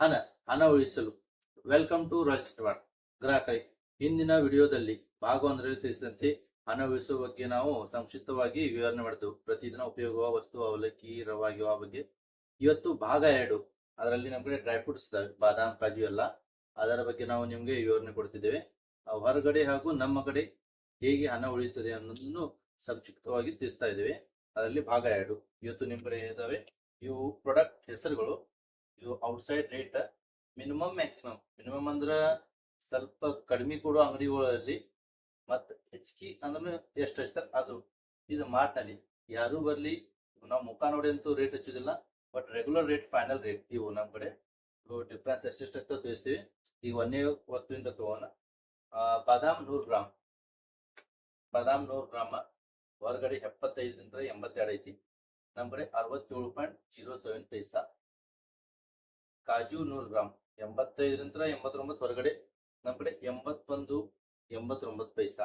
ಹಣ ಹಣ ಉಳಿಸಲು. ವೆಲ್ಕಮ್ ಟು ರಾಯಲ್ ಸ್ಟಾರ್ಟ್ ಗ್ರಾಹಕರೇ. ಹಿಂದಿನ ವಿಡಿಯೋದಲ್ಲಿ ಭಾಗ ಒಂದರಲ್ಲಿ ತಿಳಿಸಿದಂತೆ ಹಣ ಉಳಿಸುವ ಬಗ್ಗೆ ನಾವು ಸಂಕ್ಷಿಪ್ತವಾಗಿ ವಿವರಣೆ ಮಾಡಿದೆವು. ಪ್ರತಿದಿನ ಉಪಯೋಗವ ವಸ್ತು ಅವಲಕ್ಕಿ ರವಾಗಿವ ಬಗ್ಗೆ. ಇವತ್ತು ಭಾಗ 2, ಅದರಲ್ಲಿ ನಮಗೆ ಡ್ರೈ ಫ್ರೂಟ್ಸ್ ಬಾದಾಮ್ ಕಾಜು ಎಲ್ಲ, ಅದರ ಬಗ್ಗೆ ನಾವು ನಿಮಗೆ ವಿವರಣೆ ಕೊಡ್ತಿದ್ದೇವೆ. ಹೊರಗಡೆ ಹಾಗೂ ನಮ್ಮ ಕಡೆ ಹೇಗೆ ಹಣ ಉಳಿಯುತ್ತದೆ ಅನ್ನೋದನ್ನು ಸಂಕ್ಷಿಪ್ತವಾಗಿ ತಿಳಿಸ್ತಾ ಇದ್ದೇವೆ. ಅದರಲ್ಲಿ ಭಾಗ 2 ಇವತ್ತು ನಿಮ್ಮ ಕಡೆ ಇದ್ದಾವೆ. ಇವು ಪ್ರಾಡಕ್ಟ್ ಹೆಸರುಗಳು. ಇದು outside rate, minimum maximum. Minimum ಅಂದ್ರೆ ಸ್ವಲ್ಪ ಕಡಿಮೆ ಕೊಡುವ ಅಂಗಡಿಗಳಲ್ಲಿ, ಮತ್ತು ಹೆಚ್ಚಿಗೆ ಅಂದ್ರೆ ಎಷ್ಟು ಹಚ್ತಾರೆ ಅದು. ಇದು ಮಾರ್ಟ್ನಲ್ಲಿ ಯಾರು ಬರ್ಲಿ, ನಾವು ಮುಖ ನೋಡಿ ಅಂತೂ ರೇಟ್ ಹಚ್ಚೋದಿಲ್ಲ, but regular rate, final rate ಇವು ನಮ್ಮ ಕಡೆ. ಡಿಫ್ರೆನ್ಸ್ ಎಷ್ಟೆಷ್ಟು ಅಂತ ತಿಳಿಸ್ತೀವಿ. ಈಗ ಒಂದೇ ವಸ್ತುವಿಂದ ತಗೋಣ. ಬಾದಾಮ್ 100 ಗ್ರಾಮ್. ಬಾದಾಮ್ 100 ಗ್ರಾಮ ಹೊರಗಡೆ 75ರಿಂದ 82 ಐತಿ. ನಮ್ಮ ಕಡೆ 67.07 ಪೈಸಾ. ಕಾಜು 100 ಗ್ರಾಮ್ 85ರಿಂದ 89 ಹೊರಗಡೆ, ನಮ್ಮ ಕಡೆ 81.89 ಪೈಸಾ.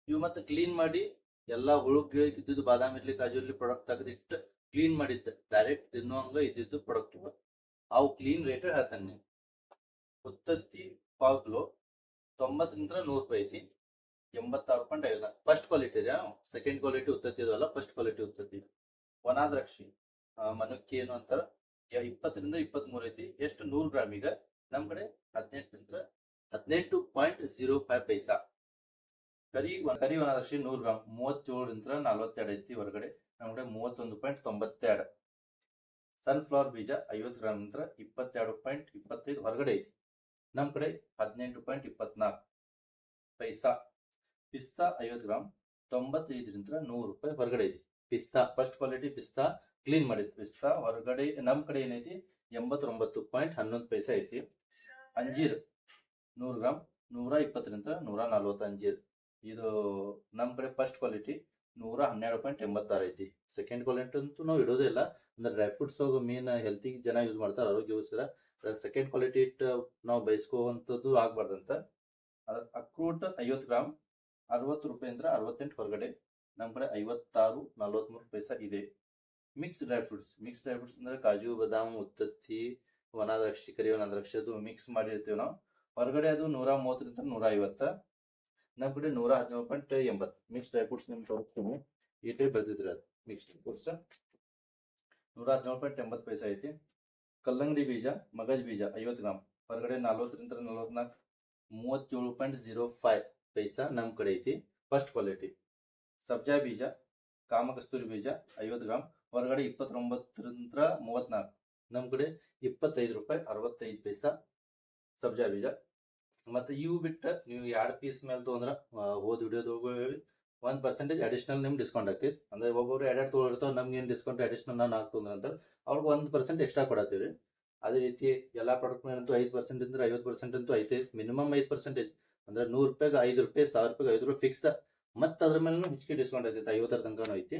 ಇವು ಮತ್ತೆ ಕ್ಲೀನ್ ಮಾಡಿ ಎಲ್ಲ ಹುಳು ಗಿಳಿಕಿದ್ದು ಬಾದಾಮ್ ಇರ್ಲಿ ಕಾಜು ಇರ್ಲಿ ಪ್ರಾಡಕ್ಟ್ ತೆಗೆದಿಟ್ಟು ಕ್ಲೀನ್ ಮಾಡಿದ್ದು ಡೈರೆಕ್ಟ್ ತಿನ್ನುವಂಗ ಇದ್ದಿದ್ದು ಪ್ರಾಡಕ್ಟ್ ಅವು ಕ್ಲೀನ್ ರೇಟ್ ಹೇಳ್ತಾನೆ. ಉತ್ತತ್ತಿ ಪಾವ್ ಕಿಲೋ 90ರಿಂದ 100 ರೂಪಾಯಿ ಐತಿ. 86.50. ಫಸ್ಟ್ ಕ್ವಾಲಿಟಿ ಇದೆ. ಸೆಕೆಂಡ್ ಕ್ವಾಲಿಟಿ ಉತ್ತತ್ತಿ ಇದಲ್ಲ, ಫಸ್ಟ್ ಕ್ವಾಲಿಟಿ ಉತ್ತತ್ತಿ. ಒಣ ದ್ರಾಕ್ಷಿ ಮನುಕ್ಕೆ ಏನು ಅಂತಾರ, 20ರಿಂದ 23 ಐತಿ. ಎಷ್ಟು 100 ಗ್ರಾಮಿಗೆ ನಮ್ಮ ಕಡೆ 18.05 ಪೈಸಾ. ಕರಿ ಒಣ ದ್ರಾಕ್ಷಿ 100 ಗ್ರಾಮ್ 37ರಿಂದ 42 ಐತಿ. ಹೊರಗಡೆ ನಮ್ಮ ಕಡೆ 31.92. ಸನ್ಫ್ಲವರ್ ಬೀಜ 50 ಗ್ರಾಮ್ 22.25 ಹೊರಗಡೆ ಐತಿ. ನಮ್ಮ ಕಡೆ 18.24 ಪೈಸಾ. ಪಿಸ್ತಾ 50 ಗ್ರಾಮ್ 95ರಿಂದ 100 ರೂಪಾಯಿ ಹೊರಗಡೆ ಐತಿ. ಪಿಸ್ತಾ ಫಸ್ಟ್ ಕ್ವಾಲಿಟಿ ಪಿಸ್ತಾ ಕ್ಲೀನ್ ಮಾಡಿದ್ ಪಿಸ್ತಾ ಹೊರಗಡೆ ನಮ್ಮ ಕಡೆ ಏನೈತಿ 89.11 ಪೈಸಾ ಐತಿ. ಅಂಜೀರ್ 100 ಗ್ರಾಮ್ 120ರಿಂದ 140 ಅಂಜೀರ್. ಇದು ನಮ್ಮ ಕಡೆ ಫಸ್ಟ್ ಕ್ವಾಲಿಟಿ 112.86 ಐತಿ. ಸೆಕೆಂಡ್ ಕ್ವಾಲಿಟಿ ಅಂತೂ ನಾವು ಇಡೋದೇ ಇಲ್ಲ, ಅಂದ್ರೆ ಡ್ರೈ ಫ್ರೂಟ್ಸ್ ಮೇನ್ ಹೆಲ್ತಿಗೆ ಜನ ಯೂಸ್ ಮಾಡ್ತಾರೆ, ಆರೋಗ್ಯಗೋಸ್ಕರ. ಸೆಕೆಂಡ್ ಕ್ವಾಲಿಟಿ ಇಟ್ಟು ನಾವು ಬಯಸ್ಕೋವಂಥದ್ದು ಆಗ್ಬಾರ್ದಂತ. ಅದ್ರ ಅಕ್ರೂಟ್ 50 ಗ್ರಾಮ್ 60 ರೂಪಾಯಿಂದ 68 ಹೊರಗಡೆ, ನಮ್ಮ ಕಡೆ 56.43 ಪೈಸಾ ಇದೆ. ಮಿಕ್ಸ್ ಡ್ರೈ ಫ್ರೂಟ್ಸ್ ಅಂದ್ರೆ ಕಾಜು ಬಾದಾಮ್ ಉತ್ತತ್ತಿ ಒಣ ದ್ರಾಕ್ಷಿ ಕರಿ ಒಣ ದ್ರಾಕ್ಷಿ ಅದು ಮಿಕ್ಸ್ ಮಾಡಿರ್ತೀವಿ ನಾವು. ಹೊರಗಡೆ ಅದು 130ರಿಂದ 150. ನಮ್ಮ ಕಡೆ 117.80. ಮಿಕ್ಸ್ ಡ್ರೈ ಫ್ರೂಟ್ಸ್ ನಿಮ್ಗೆ ತೋರಿಸ್ತೀನಿ. ಈ ಟೈಪ್ ಬರ್ತಿದ್ರಿ ಅದು ಮಿಕ್ಸ್ ಡ್ರೈ ಫ್ರೂಟ್ಸ್ 117.80 ಪೈಸಾ ಐತಿ. ಕಲ್ಲಂಗಡಿ ಬೀಜ ಮಗಜ್ ಬೀಜ 50 ಗ್ರಾಮ್ ಹೊರಗಡೆ 40ರಿಂದ 44 37.05 ಪೈಸಾ ನಮ್ಮ ಕಡೆ ಐತಿ. First quality. ಸಬ್ಜಾ ಬೀಜ ಕಾಮಕಸ್ತೂರಿ ಬೀಜ 50 ಗ್ರಾಮ್ ಹೊರಗಡೆ 29ರಿಂದ 34, ನಮ್ಮ ಕಡೆ 25 ರೂಪಾಯಿ 65 ಪೈಸಾ ಸಬ್ಜಾ ಬೀಜ. ಮತ್ತೆ ಇವು ಬಿಟ್ಟ ನೀವು 2 ಪೀಸ್ ಮೇಲೆ ತೊಗೊಂಡ್ರೆ ಹೋದ್ ವಿಡಿಯೋದಾಗ 1% ಅಡಿಷನಲ್ ನಿಮ್ಗೆ ಡಿಸ್ಕೌಂಟ್ ಆಗ್ತೈತಿ. ಅಂದ್ರೆ ಒಬ್ಬೊಬ್ರು 2 ತೊಗೊಂಡಿರ್ತಾವೆ, ನಮ್ಗೆ ಏನು ಡಿಸ್ಕೌಂಟ್ ಅಡಿಷನಲ್ ನಾನು ಹಾಕ್ತಂದ್ರೆ ಅಂತ ಅವ್ರಿಗೆ 1% ಎಕ್ಸ್ಟ್ರಾ ಕೊಡತ್ತೀವಿ. ಅದೇ ರೀತಿ ಎಲ್ಲ ಪ್ರಾಡಕ್ಟ್ ಮೇಲಂತೂ 5% ಇಂದ 50% ಅಂತೂ ಐತೆ. ಮಿನಿಮಮ್ 5%, ಅಂದ್ರೆ 100 ರೂಪಾಯಿಗೆ 5 ರೂಪಾಯಿ, 1000 ರೂಪಾಯಿಗೆ 5 ರೂಪಾಯಿ ಫಿಕ್ಸ್. ಮತ್ತೆ ಅದ್ರ ಮೇಲೆ ಹೆಚ್ಚಿಗೆ ಡಿಸ್ಕೌಂಟ್ ಐತೈತೆ, 50 ತನಕ ಐತಿ.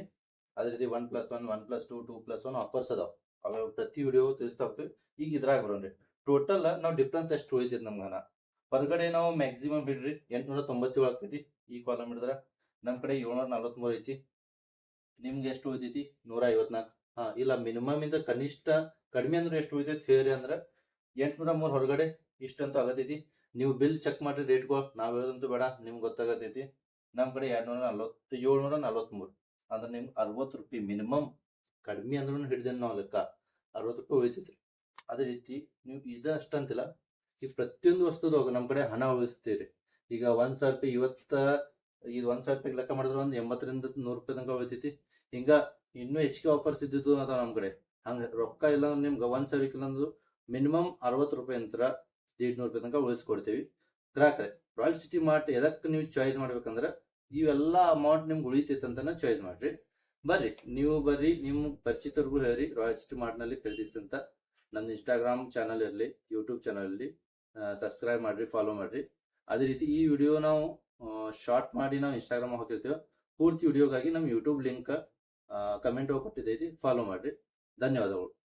ಅದೇ ರೀತಿ 1+1 1+2 2+1 ಆಫರ್ಸ್ ಅದಾವ. ಅವಾಗ ಪ್ರತಿ ವಿಡಿಯೋ ತಿಳಿಸ್ತಾ ಹೋಗ್ತೀವಿ. ಈಗ ಇದ್ರಾಗ ಬರೋಣ್ರಿ. ಟೋಟಲ್ ನಾವು ಡಿಫ್ರೆನ್ಸ್ ಎಷ್ಟು ಉಳಿತೈತಿ ನಮ್ಗೆ. ಹೊರಗಡೆ ನಾವು ಮ್ಯಾಕ್ಸಿಮಮ್ ಬಿಡ್ರಿ 897 ಆಗ್ತೈತಿ. ಈ ಕಾಲಮ್ ಹಿಡಿದ್ರೆ ನಮ್ಮ ಕಡೆ 743 ಐತಿ. ನಿಮ್ಗೆ ಎಷ್ಟು ಉಳಿತೈತಿ 154. ಇಲ್ಲ ಮಿನಿಮಮ್ ಇಂದ ಕನಿಷ್ಠ ಕಡಿಮೆ ಅಂದ್ರೆ ಎಷ್ಟು ಉಳಿತೈತಿ ಹೇಳಿ ಅಂದ್ರೆ 803 ಹೊರಗಡೆ ಇಷ್ಟಂತೂ ಆಗತೈತಿ. ನೀವು ಬಿಲ್ ಚೆಕ್ ಮಾಡ್ರಿ ರೇಟ್ಗಳು, ನಾವ್ ಹೇಳೋದಂತೂ ಬೇಡ, ನಿಮ್ಗೆ ಗೊತ್ತಾಗತೈತಿ. ನಮ್ಮ ಕಡೆ 743 ಅಂದ್ರೆ ನಿಮ್ಗೆ 60 ರೂಪಾಯಿ ಮಿನಿಮಮ್. ಕಡಿಮೆ ಅಂದ್ರೂ ಹಿಡಿದೇನೆ ನಾವು ಲೆಕ್ಕ 60 ರೂಪಾಯಿ ಉಳಿತೈತ್ರಿ. ಅದೇ ರೀತಿ ನೀವು ಇದಷ್ಟಂತಿಲ್ಲ, ಈ ಪ್ರತಿಯೊಂದು ವಸ್ತುದಾಗ ನಮ್ಮ ಕಡೆ ಹಣ ಉಳಿಸ್ತೀರಿ. ಈಗ 1,000 ರೂಪಾಯಿ ಇದು 1,000 ರೂಪಾಯಿ ಲೆಕ್ಕ ಮಾಡಿದ್ರೆ ಒಂದು 80ರಿಂದ 100 ರೂಪಾಯಿ ತನಕ ಉಳಿತೈತಿ. ಹಿಂಗ ಇನ್ನೂ ಹೆಚ್ಚಿಗೆ ಆಫರ್ಸ್ ಇದ್ದಿದ್ದು ಅದಾವ ನಮ್ಮ ಕಡೆ. ಹಂಗ ರೊಕ್ಕ ಇಲ್ಲ ಅಂದ್ರೆ ನಿಮ್ಗೆ 1,000 ಇಲ್ಲ ಮಿನಿಮಮ್ 60 ರೂಪಾಯಿ ಅಂತ 150 ರೂಪಾಯಿ ತನಕ ಉಳಿಸ್ಕೊಡ್ತೀವಿ. ಗ್ರಾಹಕರೇ, ರಾಯಲ್ ಸಿಟಿ ಮಾರ್ಟ್ ಎದಕ್ಕೆ ನೀವು ಚಾಯ್ಸ್ ಮಾಡ್ಬೇಕಂದ್ರೆ ಇವೆಲ್ಲ ಅಮೌಂಟ್ ನಿಮ್ಗೆ ಉಳಿತೈತೆ ಅಂತಾನೆ ಚಾಯ್ಸ್ ಮಾಡ್ರಿ. ಬರ್ರಿ ನಿಮ್ಮ ಪರಿಚಿತರಿಗೂ ಹೇಳ್ರಿ ರಾಯಲ್ ಸಿಟಿ ಮಾರ್ಟ್ನಲ್ಲಿ ಖರೀದಿಸಂತ. ನನ್ನ ಇನ್ಸ್ಟಾಗ್ರಾಮ್ ಚಾನಲ್ ಇರಲಿ, ಯೂಟ್ಯೂಬ್ ಚಾನಲ್ ಇರಲಿ, ಸಬ್ಸ್ಕ್ರೈಬ್ ಮಾಡ್ರಿ, ಫಾಲೋ ಮಾಡ್ರಿ. ಅದೇ ರೀತಿ ಈ ವಿಡಿಯೋ ನಾವು ಶಾರ್ಟ್ ಮಾಡಿ ನಾವು ಇನ್ಸ್ಟಾಗ್ರಾಮ್ ಹಾಕಿರ್ತೀವಿ. ಪೂರ್ತಿ ವಿಡಿಯೋಗಾಗಿ ನಮ್ಮ ಯೂಟ್ಯೂಬ್ ಲಿಂಕ್ ಕಮೆಂಟ್ ಕೊಟ್ಟಿದ್ದೈತಿ, ಫಾಲೋ ಮಾಡ್ರಿ. ಧನ್ಯವಾದಗಳು.